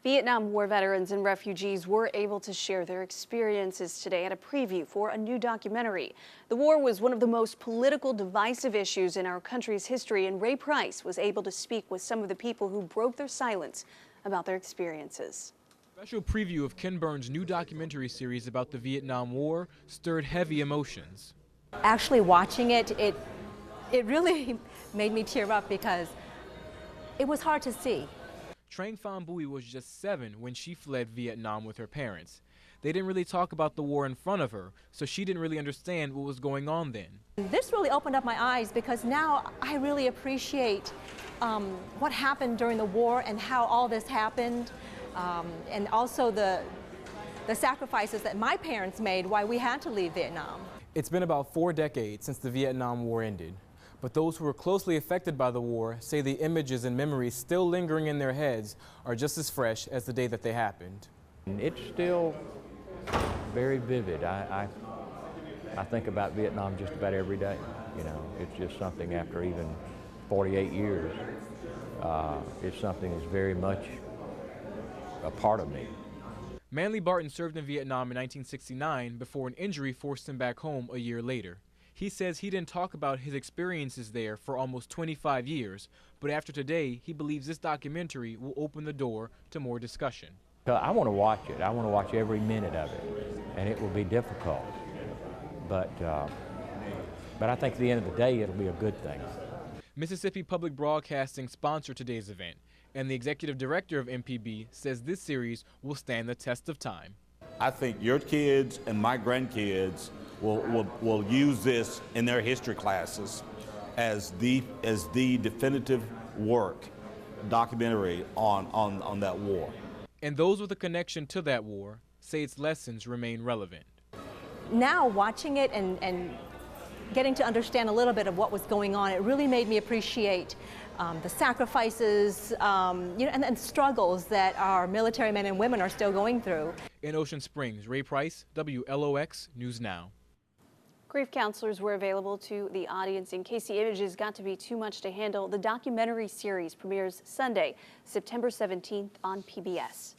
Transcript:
Vietnam War veterans and refugees were able to share their experiences today at a preview for a new documentary. The war was one of the most political, divisive issues in our country's history, and Ray Price was able to speak with some of the people who broke their silence about their experiences. Special preview of Ken Burns' new documentary series about the Vietnam War stirred heavy emotions. Actually watching it really made me tear up because it was hard to see. Trang Phan Bui was just 7 when she fled Vietnam with her parents. They didn't really talk about the war in front of her, so she didn't really understand what was going on then. This really opened up my eyes because now I really appreciate what happened during the war and how all this happened, and also the sacrifices that my parents made while we had to leave Vietnam. It's been about 4 decades since the Vietnam War ended. But those who were closely affected by the war say the images and memories still lingering in their heads are just as fresh as the day that they happened. It's still very vivid. I think about Vietnam just about every day. You know, it's just something after even 48 years. It's something that's very much a part of me. Manly Barton served in Vietnam in 1969 before an injury forced him back home a year later. He says he didn't talk about his experiences there for almost 25 years, but after today, he believes this documentary will open the door to more discussion. I want to watch it. I want to watch every minute of it, and it will be difficult. But I think at the end of the day, it'll be a good thing. Mississippi Public Broadcasting sponsored today's event, and the executive director of MPB says this series will stand the test of time. I think your kids and my grandkids will use this in their history classes as the definitive work, documentary on that war. And those with a connection to that war say its lessons remain relevant. Now watching it and getting to understand a little bit of what was going on, it really made me appreciate the sacrifices and struggles that our military men and women are still going through. In Ocean Springs, Ray Price, WLOX News Now. Grief counselors were available to the audience in case the images got to be too much to handle. The documentary series premieres Sunday, September 17th on PBS.